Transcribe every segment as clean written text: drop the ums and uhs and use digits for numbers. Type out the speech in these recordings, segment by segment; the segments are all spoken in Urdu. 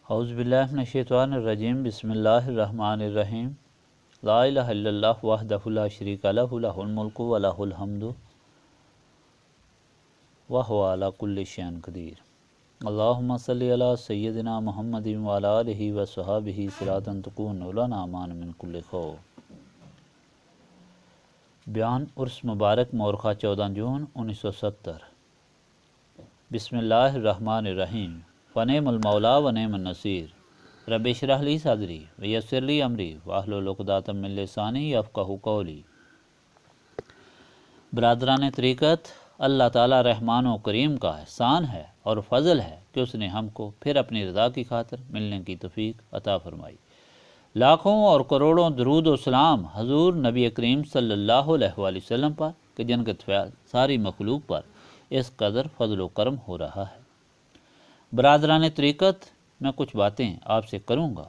اعوذ باللہ من الشیطان الرجیم بسم اللہ الرحمن الرحیم لا الہ الا اللہ وحدہ لا شریک لہ لہ الملک و لہ الحمد وہو علی کل شیء قدیر اللہم صلی علی سیدنا محمد وعلی آلہ وصحبہ صلاۃ تکون لنا امان من کل خوف۔ بیان عرس مبارک مورخہ 14 جون 1970۔ بسم اللہ الرحمن الرحیم۔ ونعم المولا ونعم النصیر۔ رب اشرح لی صدری ویسر لی امری واحلل عقدۃ من لسانی یفقہوا قولی۔ برادران طریقت، اللہ تعالیٰ رحمان و کریم کا احسان ہے اور فضل ہے کہ اس نے ہم کو پھر اپنی رضا کی خاطر ملنے کی توفیق عطا فرمائی۔ لاکھوں اور کروڑوں درود و سلام حضور نبی کریم صلی اللہ علیہ وآلہ وسلم پر کہ جن کے فیض ساری مخلوق پر اس قدر فضل و کرم ہو رہا ہے۔ برادران طریقت، میں کچھ باتیں آپ سے کروں گا،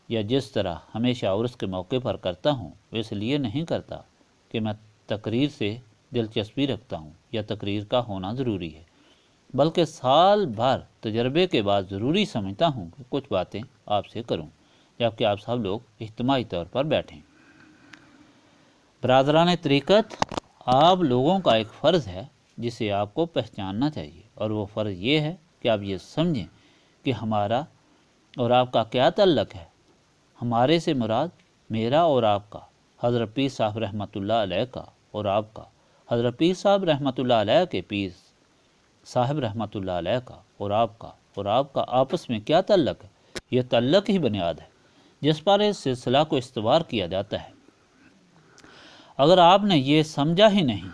یا جس طرح ہمیشہ عرس کے موقع پر کرتا ہوں وہ اس لیے نہیں کرتا کہ میں تقریر سے دلچسپی رکھتا ہوں یا تقریر کا ہونا ضروری ہے، بلکہ سال بھر تجربے کے بعد ضروری سمجھتا ہوں کہ کچھ باتیں آپ سے کروں جبکہ آپ سب لوگ اجتماعی طور پر بیٹھیں۔ برادران طریقت، آپ لوگوں کا ایک فرض ہے جسے آپ کو پہچاننا چاہیے، اور وہ فرض یہ ہے کہ آپ یہ سمجھیں کہ ہمارا اور آپ کا کیا تعلق ہے۔ ہمارے سے مراد میرا اور آپ کا، حضرت پیر صاحب رحمۃ اللہ علیہ کا اور آپ کا، حضرت پیر صاحب رحمۃ اللہ علیہ کے پیر صاحب رحمۃ اللہ علیہ کا اور آپ کا آپس میں کیا تعلق ہے۔ یہ تعلق ہی بنیاد ہے جس پر اس سلسلہ کو استوار کیا جاتا ہے۔ اگر آپ نے یہ سمجھا ہی نہیں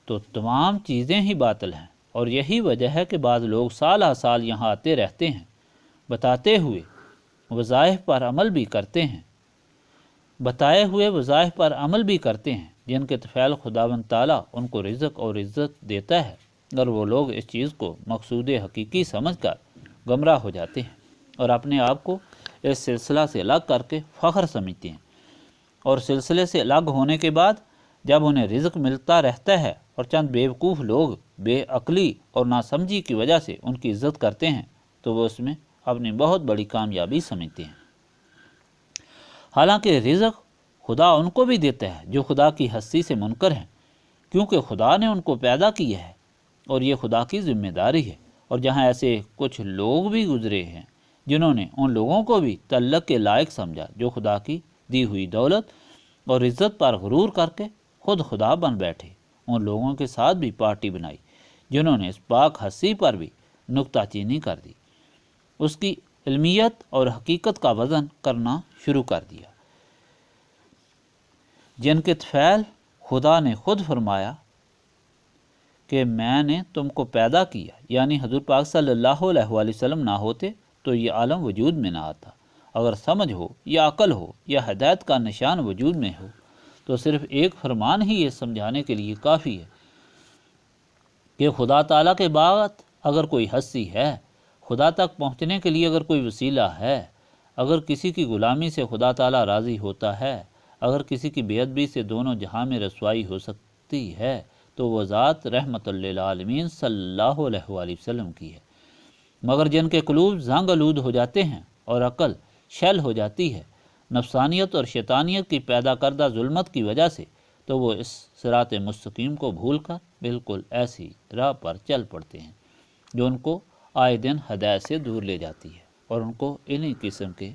تو تمام چیزیں ہی باطل ہیں، اور یہی وجہ ہے کہ بعض لوگ سال ہر سال یہاں آتے رہتے ہیں، بتاتے ہوئے وظائف پر عمل بھی کرتے ہیں، بتائے ہوئے وظائف پر عمل بھی کرتے ہیں جن کے طفیل خداوند تعالیٰ ان کو رزق اور عزت دیتا ہے، اور وہ لوگ اس چیز کو مقصود حقیقی سمجھ کر گمراہ ہو جاتے ہیں اور اپنے آپ کو اس سلسلہ سے الگ کر کے فخر سمجھتے ہیں، اور سلسلے سے الگ ہونے کے بعد جب انہیں رزق ملتا رہتا ہے اور چند بیوقوف لوگ بے عقلی اور ناسمجھی کی وجہ سے ان کی عزت کرتے ہیں تو وہ اس میں اپنی بہت بڑی کامیابی سمجھتے ہیں۔ حالانکہ رزق خدا ان کو بھی دیتا ہے جو خدا کی ہستی سے منکر ہیں، کیونکہ خدا نے ان کو پیدا کیا ہے اور یہ خدا کی ذمہ داری ہے۔ اور جہاں ایسے کچھ لوگ بھی گزرے ہیں جنہوں نے ان لوگوں کو بھی تعلق کے لائق سمجھا جو خدا کی دی ہوئی دولت اور عزت پر غرور کر کے خود خدا بن بیٹھے، ان لوگوں کے ساتھ بھی پارٹی بنائی جنہوں نے اس پاک ہستی پر بھی نکتہ چینی کر دی، اس کی علمیت اور حقیقت کا وزن کرنا شروع کر دیا، جن کے طفیل خدا نے خود فرمایا کہ میں نے تم کو پیدا کیا، یعنی حضور پاک صلی اللہ علیہ وآلہ وسلم نہ ہوتے تو یہ عالم وجود میں نہ آتا۔ اگر سمجھ ہو یا عقل ہو یا ہدایت کا نشان وجود میں ہو تو صرف ایک فرمان ہی یہ سمجھانے کے لیے کافی ہے کہ خدا تعالیٰ کے بعد اگر کوئی ہستی ہے، خدا تک پہنچنے کے لیے اگر کوئی وسیلہ ہے، اگر کسی کی غلامی سے خدا تعالیٰ راضی ہوتا ہے، اگر کسی کی بے ادبی سے دونوں جہاں میں رسوائی ہو سکتی ہے تو وہ ذات رحمت للعالمین صلی اللہ علیہ وآلہ وسلم کی ہے۔ مگر جن کے قلوب زنگ آلود ہو جاتے ہیں اور عقل شل ہو جاتی ہے نفسانیت اور شیطانیت کی پیدا کردہ ظلمت کی وجہ سے، تو وہ اس صراط مستقیم کو بھول کر بالکل ایسی راہ پر چل پڑتے ہیں جو ان کو آئے دن ہدایت سے دور لے جاتی ہے، اور ان کو انہی قسم کے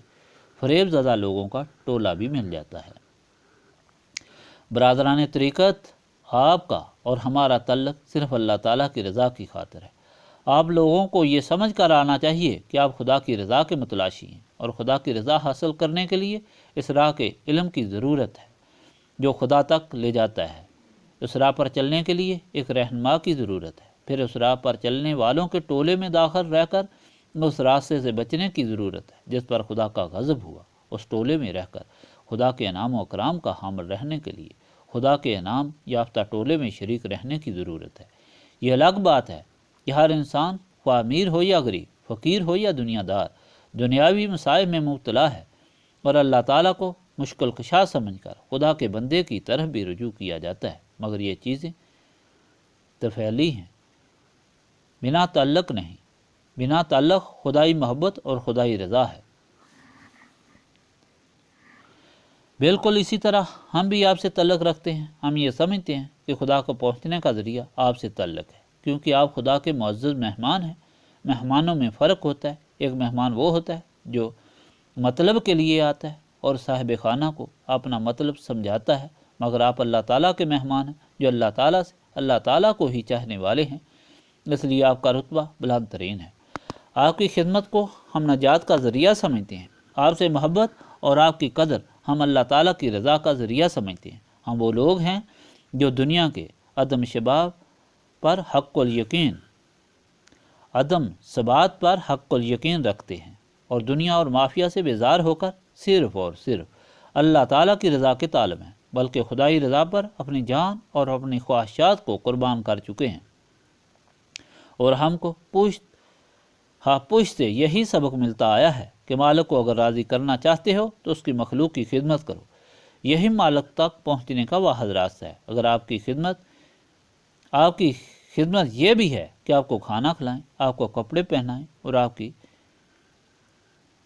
فریب زدہ لوگوں کا ٹولہ بھی مل جاتا ہے۔ برادران طریقت، آپ کا اور ہمارا تعلق صرف اللہ تعالیٰ کی رضا کی خاطر ہے۔ آپ لوگوں کو یہ سمجھ کر آنا چاہیے کہ آپ خدا کی رضا کے متلاشی ہیں، اور خدا کی رضا حاصل کرنے کے لیے اس راہ کے علم کی ضرورت ہے جو خدا تک لے جاتا ہے۔ اس راہ پر چلنے کے لیے ایک رہنما کی ضرورت ہے، پھر اس راہ پر چلنے والوں کے ٹولے میں داخل رہ کر اس راستے سے بچنے کی ضرورت ہے جس پر خدا کا غضب ہوا۔ اس ٹولے میں رہ کر خدا کے انعام و اکرام کا حامل رہنے کے لیے خدا کے انعام یافتہ ٹولے میں شریک رہنے کی ضرورت ہے۔ یہ الگ بات ہے کہ ہر انسان خواہ امیر ہو یا غریب، فقیر ہو یا دنیا دار، دنیاوی مسائل میں مبتلا ہے، اور اللہ تعالیٰ کو مشکل کشا سمجھ کر خدا کے بندے کی طرف بھی رجوع کیا جاتا ہے، مگر یہ چیزیں طفیلی ہیں، بنا تعلق نہیں، بنا تعلق خدائی محبت اور خدائی رضا ہے۔ بالکل اسی طرح ہم بھی آپ سے تعلق رکھتے ہیں۔ ہم یہ سمجھتے ہیں کہ خدا کو پہنچنے کا ذریعہ آپ سے تعلق ہے، کیونکہ آپ خدا کے معزز مہمان ہیں۔ مہمانوں میں فرق ہوتا ہے، ایک مہمان وہ ہوتا ہے جو مطلب کے لیے آتا ہے اور صاحب خانہ کو اپنا مطلب سمجھاتا ہے، مگر آپ اللہ تعالیٰ کے مہمان ہیں جو اللہ تعالیٰ کو ہی چاہنے والے ہیں، اس لیے آپ کا رتبہ بلند ترین ہے۔ آپ کی خدمت کو ہم نجات کا ذریعہ سمجھتے ہیں، آپ سے محبت اور آپ کی قدر ہم اللہ تعالیٰ کی رضا کا ذریعہ سمجھتے ہیں۔ ہم وہ لوگ ہیں جو دنیا کے عدم ثبات پر حق الیقین رکھتے ہیں اور دنیا اور مافیا سے بیزار ہو کر صرف اور صرف اللہ تعالیٰ کی رضا کے طالب ہیں، بلکہ خدائی رضا پر اپنی جان اور اپنی خواہشات کو قربان کر چکے ہیں۔ اور ہم کو پشت سے یہی سبق ملتا آیا ہے کہ مالک کو اگر راضی کرنا چاہتے ہو تو اس کی مخلوق کی خدمت کرو، یہی مالک تک پہنچنے کا واحد راستہ ہے۔ اگر آپ کی خدمت یہ بھی ہے کہ آپ کو کھانا کھلائیں، آپ کو کپڑے پہنائیں اور آپ کی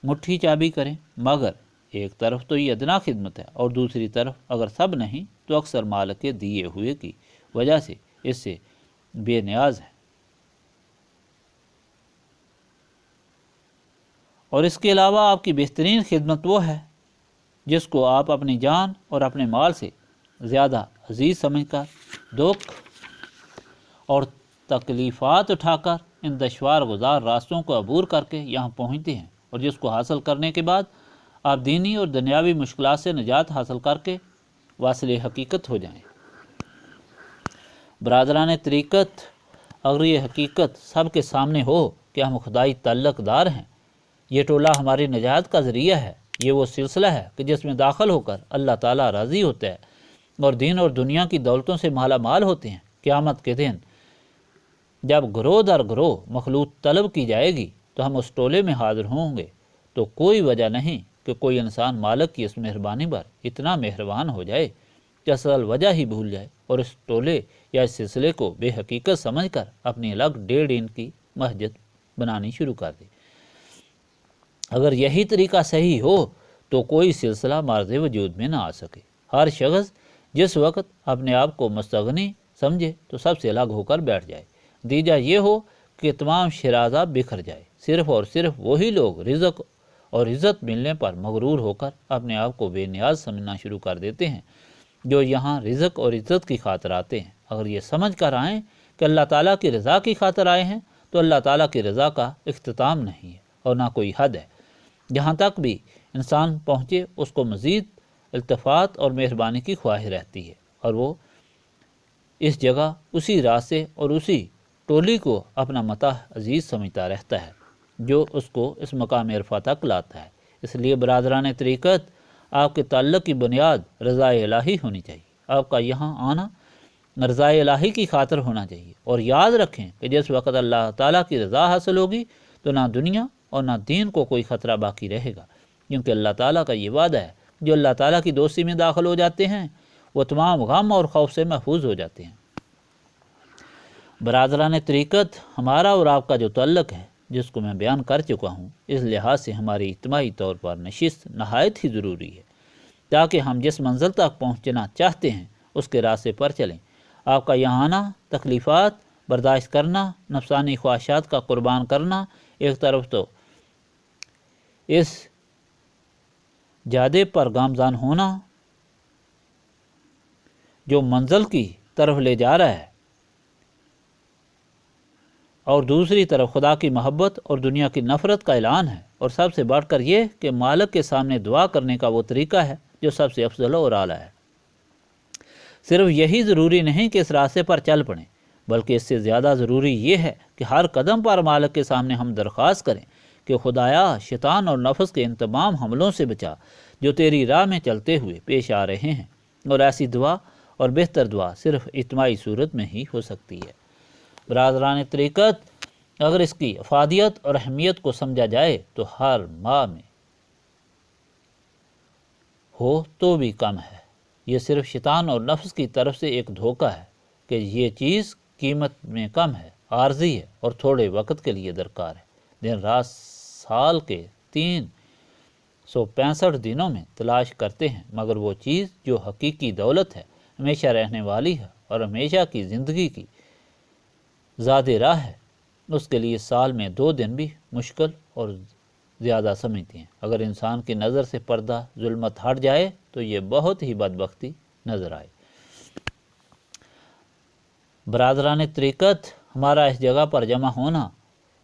مٹھی چابی کریں، مگر ایک طرف تو یہ ادنا خدمت ہے اور دوسری طرف اگر سب نہیں تو اکثر مالک کے دیے ہوئے کی وجہ سے اس سے بے نیاز ہے۔ اور اس کے علاوہ آپ کی بہترین خدمت وہ ہے جس کو آپ اپنی جان اور اپنے مال سے زیادہ عزیز سمجھ کر دکھ اور تکلیفات اٹھا کر ان دشوار گزار راستوں کو عبور کر کے یہاں پہنچتے ہیں، اور جس کو حاصل کرنے کے بعد آپ دینی اور دنیاوی مشکلات سے نجات حاصل کر کے واصل حقیقت ہو جائیں۔ برادران طریقت، اگر یہ حقیقت سب کے سامنے ہو کہ ہم خدائی تعلق دار ہیں، یہ ٹولہ ہماری نجات کا ذریعہ ہے، یہ وہ سلسلہ ہے کہ جس میں داخل ہو کر اللہ تعالیٰ راضی ہوتا ہے اور دین اور دنیا کی دولتوں سے مالا مال ہوتے ہیں۔ قیامت کے دن جب گروہ در گروہ مخلوق طلب کی جائے گی تو ہم اس ٹولے میں حاضر ہوں گے، تو کوئی وجہ نہیں کہ کوئی انسان مالک کی اس مہربانی پر اتنا مہربان ہو جائے کہ اصل وجہ ہی بھول جائے اور اس ٹولے یا اس سلسلے کو بے حقیقت سمجھ کر اپنی الگ 1.5 انچ کی مسجد بنانی شروع کر دے۔ اگر یہی طریقہ صحیح ہو تو کوئی سلسلہ مارز وجود میں نہ آ سکے۔ ہر شخص جس وقت اپنے آپ کو مستغنی سمجھے تو سب سے الگ ہو کر بیٹھ جائے۔ نتیجہ یہ ہو کہ تمام شرازہ بکھر جائے، صرف اور صرف وہی لوگ رزق اور عزت ملنے پر مغرور ہو کر اپنے آپ کو بے نیاز سمجھنا شروع کر دیتے ہیں، جو یہاں رزق اور عزت کی خاطر آتے ہیں۔ اگر یہ سمجھ کر آئیں کہ اللہ تعالیٰ کی رضا کی خاطر آئے ہیں تو اللہ تعالیٰ کی رضا کا اختتام نہیں ہے اور نہ کوئی حد ہے۔ جہاں تک بھی انسان پہنچے اس کو مزید التفات اور مہربانی کی خواہش رہتی ہے، اور وہ اس جگہ اسی راستے اور اسی ٹولی کو اپنا متاع عزیز سمجھتا رہتا ہے جو اس کو اس مقام عرفہ تک لاتا ہے۔ اس لیے برادران طریقت، آپ کے تعلق کی بنیاد رضا الہی ہونی چاہیے۔ آپ کا یہاں آنا رضا الہی کی خاطر ہونا چاہیے، اور یاد رکھیں کہ جس وقت اللہ تعالیٰ کی رضا حاصل ہوگی تو نہ دنیا اور نہ دین کو کوئی خطرہ باقی رہے گا، کیونکہ اللہ تعالیٰ کا یہ وعدہ ہے جو اللہ تعالیٰ کی دوستی میں داخل ہو جاتے ہیں وہ تمام غم اور خوف سے محفوظ ہو جاتے ہیں۔ برادران طریقت، ہمارا اور آپ کا جو تعلق ہے جس کو میں بیان کر چکا ہوں، اس لحاظ سے ہماری اجتماعی طور پر نشست نہایت ہی ضروری ہے تاکہ ہم جس منزل تک پہنچنا چاہتے ہیں اس کے راستے پر چلیں۔ آپ کا یہاں آنا، تکلیفات برداشت کرنا، نفسانی خواہشات کا قربان کرنا ایک طرف، تو اس جادے پر گامزن ہونا جو منزل کی طرف لے جا رہا ہے، اور دوسری طرف خدا کی محبت اور دنیا کی نفرت کا اعلان ہے، اور سب سے بڑھ کر یہ کہ مالک کے سامنے دعا کرنے کا وہ طریقہ ہے جو سب سے افضل اور اعلیٰ ہے۔ صرف یہی ضروری نہیں کہ اس راستے پر چل پڑیں، بلکہ اس سے زیادہ ضروری یہ ہے کہ ہر قدم پر مالک کے سامنے ہم درخواست کریں کہ خدایا شیطان اور نفس کے ان تمام حملوں سے بچا جو تیری راہ میں چلتے ہوئے پیش آ رہے ہیں، اور ایسی دعا اور بہتر دعا صرف اجتماعی صورت میں ہی ہو سکتی ہے۔ برادران طریقت، اگر اس کی افادیت اور اہمیت کو سمجھا جائے تو ہر ماہ میں ہو تو بھی کم ہے۔ یہ صرف شیطان اور نفس کی طرف سے ایک دھوکہ ہے کہ یہ چیز قیمت میں کم ہے، عارضی ہے اور تھوڑے وقت کے لیے درکار ہے۔ دن رات سال کے 365 دنوں میں تلاش کرتے ہیں، مگر وہ چیز جو حقیقی دولت ہے، ہمیشہ رہنے والی ہے اور ہمیشہ کی زندگی کی زاد راہ ہے، اس کے لیے سال میں 2 دن بھی مشکل اور زیادہ سمجھتے ہیں۔ اگر انسان کی نظر سے پردہ ظلمت ہٹ جائے تو یہ بہت ہی بدبختی نظر آئے۔ برادران طریقت، ہمارا اس جگہ پر جمع ہونا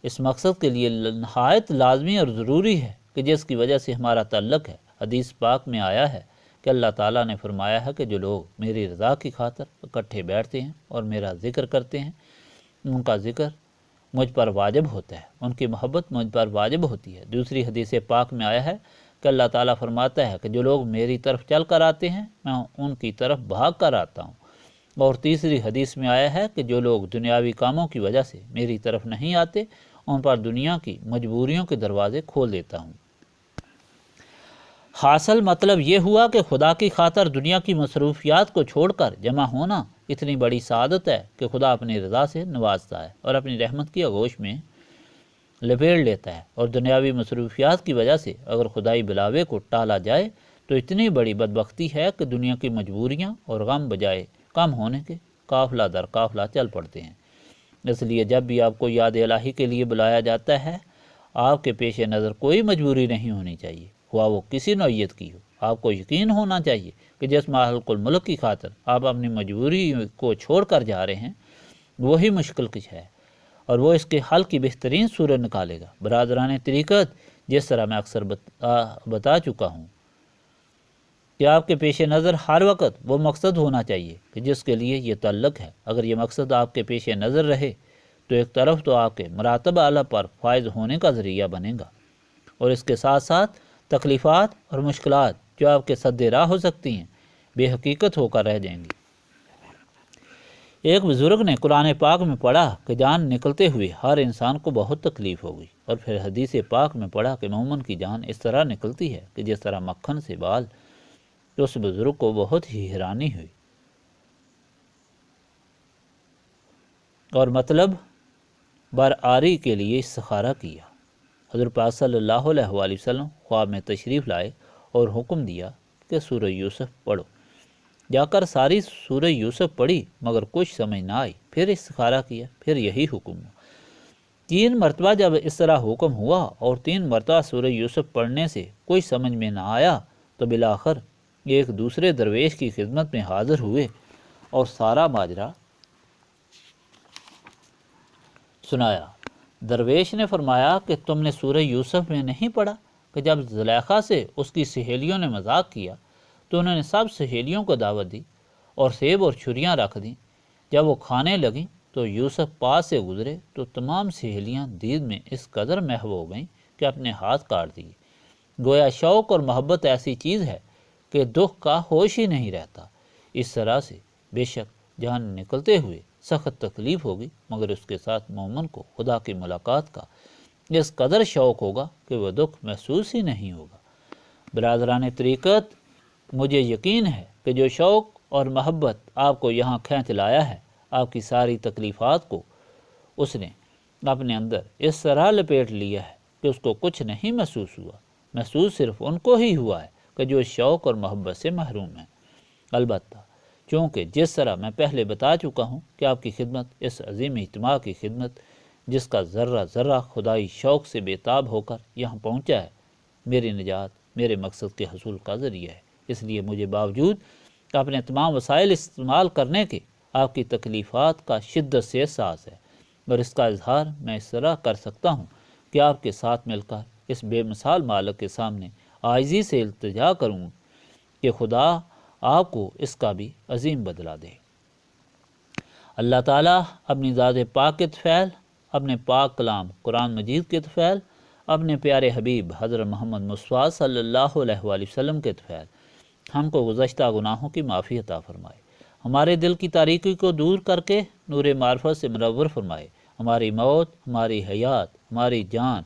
اس مقصد کے لیے نہایت لازمی اور ضروری ہے کہ جس کی وجہ سے ہمارا تعلق ہے۔ حدیث پاک میں آیا ہے کہ اللہ تعالیٰ نے فرمایا ہے کہ جو لوگ میری رضا کی خاطر اکٹھے بیٹھتے ہیں اور میرا ذکر کرتے ہیں، ان کا ذکر مجھ پر واجب ہوتا ہے، ان کی محبت مجھ پر واجب ہوتی ہے۔ دوسری حدیث پاک میں آیا ہے کہ اللہ تعالیٰ فرماتا ہے کہ جو لوگ میری طرف چل کر آتے ہیں، میں ان کی طرف بھاگ کر آتا ہوں۔ اور تیسری حدیث میں آیا ہے کہ جو لوگ دنیاوی کاموں کی وجہ سے میری طرف نہیں آتے، ان پر دنیا کی مجبوریوں کے دروازے کھول دیتا ہوں۔ حاصل مطلب یہ ہوا کہ خدا کی خاطر دنیا کی مصروفیات کو چھوڑ کر جمع ہونا اتنی بڑی سعادت ہے کہ خدا اپنی رضا سے نوازتا ہے اور اپنی رحمت کی آغوش میں لپیٹ لیتا ہے، اور دنیاوی مصروفیات کی وجہ سے اگر خدائی بلاوے کو ٹالا جائے تو اتنی بڑی بدبختی ہے کہ دنیا کی مجبوریاں اور غم بجائے کم ہونے کے قافلہ در قافلہ چل پڑتے ہیں۔ اس لیے جب بھی آپ کو یاد الہی کے لیے بلایا جاتا ہے، آپ کے پیش نظر کوئی مجبوری نہیں ہونی چاہیے، خواہ وہ کسی نوعیت کی ہو۔ آپ کو یقین ہونا چاہیے کہ جس مالک الملک کی خاطر آپ اپنی مجبوری کو چھوڑ کر جا رہے ہیں، وہی مشکل کش ہے اور وہ اس کے حل کی بہترین صورت نکالے گا۔ برادران طریقت، جس طرح میں اکثر بتا چکا ہوں کہ آپ کے پیش نظر ہر وقت وہ مقصد ہونا چاہیے کہ جس کے لیے یہ تعلق ہے۔ اگر یہ مقصد آپ کے پیش نظر رہے تو ایک طرف تو آپ کے مراتب اعلیٰ پر فائز ہونے کا ذریعہ بنے گا، اور اس کے ساتھ ساتھ تکلیفات اور مشکلات جو آپ کے سد راہ ہو سکتی ہیں بے حقیقت ہو کر رہ جائیں گی۔ ایک بزرگ نے قرآن پاک میں پڑھا کہ جان نکلتے ہوئے ہر انسان کو بہت تکلیف ہوگی، اور پھر حدیث پاک میں پڑھا کہ مومن کی جان اس طرح نکلتی ہے کہ جس طرح مکھن سے بال۔ تو اس بزرگ کو بہت ہی حیرانی ہوئی اور مطلب برآری کے لیے استخارہ کیا۔ حضرت پاک صلی اللہ علیہ وآلہ وسلم خواب میں تشریف لائے اور حکم دیا کہ سورہ یوسف پڑھو۔ جا کر ساری سورہ یوسف پڑھی مگر کچھ سمجھ نہ آئی، پھر استخارہ کیا، پھر یہی حکم ہوا۔ 3 مرتبہ جب اس طرح حکم ہوا اور 3 مرتبہ سورہ یوسف پڑھنے سے کوئی سمجھ میں نہ آیا تو بالآخر ایک دوسرے درویش کی خدمت میں حاضر ہوئے اور سارا ماجرا سنایا۔ درویش نے فرمایا کہ تم نے سورہ یوسف میں نہیں پڑھا کہ جب زلیخا سے اس کی سہیلیوں نے مذاق کیا تو انہوں نے سب سہیلیوں کو دعوت دی اور سیب اور چھریاں رکھ دیں۔ جب وہ کھانے لگیں تو یوسف پاس سے گزرے تو تمام سہیلیاں دید میں اس قدر محو ہو گئیں کہ اپنے ہاتھ کاٹ دیے۔ گویا شوق اور محبت ایسی چیز ہے کہ دکھ کا ہوش ہی نہیں رہتا۔ اس طرح سے بے شک جان نکلتے ہوئے سخت تکلیف ہوگی، مگر اس کے ساتھ مومن کو خدا کی ملاقات کا اس قدر شوق ہوگا کہ وہ دکھ محسوس ہی نہیں ہوگا۔ برادران طریقت، مجھے یقین ہے کہ جو شوق اور محبت آپ کو یہاں کھینچ لایا ہے، آپ کی ساری تکلیفات کو اس نے اپنے اندر اس طرح لپیٹ لیا ہے کہ اس کو کچھ نہیں محسوس ہوا۔ محسوس صرف ان کو ہی ہوا ہے کہ جو شوق اور محبت سے محروم ہیں۔ البتہ چونکہ جس طرح میں پہلے بتا چکا ہوں کہ آپ کی خدمت اس عظیم اجتماع کی خدمت جس کا ذرہ ذرہ خدائی شوق سے بےتاب ہو کر یہاں پہنچا ہے، میری نجات، میرے مقصد کے حصول کا ذریعہ ہے۔ اس لیے مجھے باوجود اپنے تمام وسائل استعمال کرنے کے آپ کی تکلیفات کا شدت سے احساس ہے، اور اس کا اظہار میں اس طرح کر سکتا ہوں کہ آپ کے ساتھ مل کر اس بے مثال مالک کے سامنے عاجزی سے التجا کروں کہ خدا آپ کو اس کا بھی عظیم بدلہ دے۔ اللہ تعالیٰ اپنی ذات پاک کے طفیل، اپنے پاک کلام قرآن مجید کے طفیل، اپنے پیارے حبیب حضرت محمد مصطفیٰ صلی اللہ علیہ وآلہ وسلم کے طفیل ہم کو گزشتہ گناہوں کی معافی عطا فرمائے، ہمارے دل کی تاریکی کو دور کر کے نور معرفت سے منور فرمائے، ہماری موت، ہماری حیات، ہماری جان،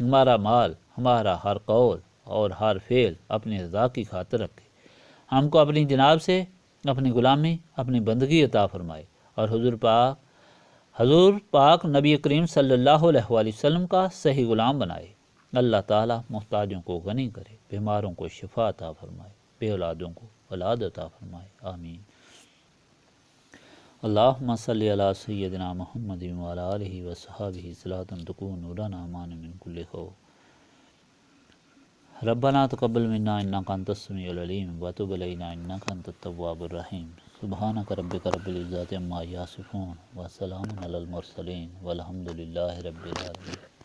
ہمارا مال، ہمارا ہر قول اور ہر فعل اپنی رضا کی خاطر رکھے، ہم کو اپنی جناب سے اپنی غلامی، اپنی بندگی عطا فرمائے، اور حضور پاک حضور پاک نبی کریم صلی اللہ علیہ وآلہ وسلم کا صحیح غلام بنائے۔ اللہ تعالیٰ محتاجوں کو غنی کرے، بیماروں کو شفا عطا فرمائے، بے اولادوں کو اولاد عطا فرمائے، آمین۔ اللہم صلی علی سیدنا محمد وعلی آلہ وصحبہ صلاۃ تکون لنا امان من کل خوف۔ ربنا تقبل منا انک انت السمیع العلیم وتب علینا انک انت التواب الرحیم۔ سبحانک ربک رب العزۃ عما یصفون وسلام علی المرسلین والحمد للہ رب العالمین۔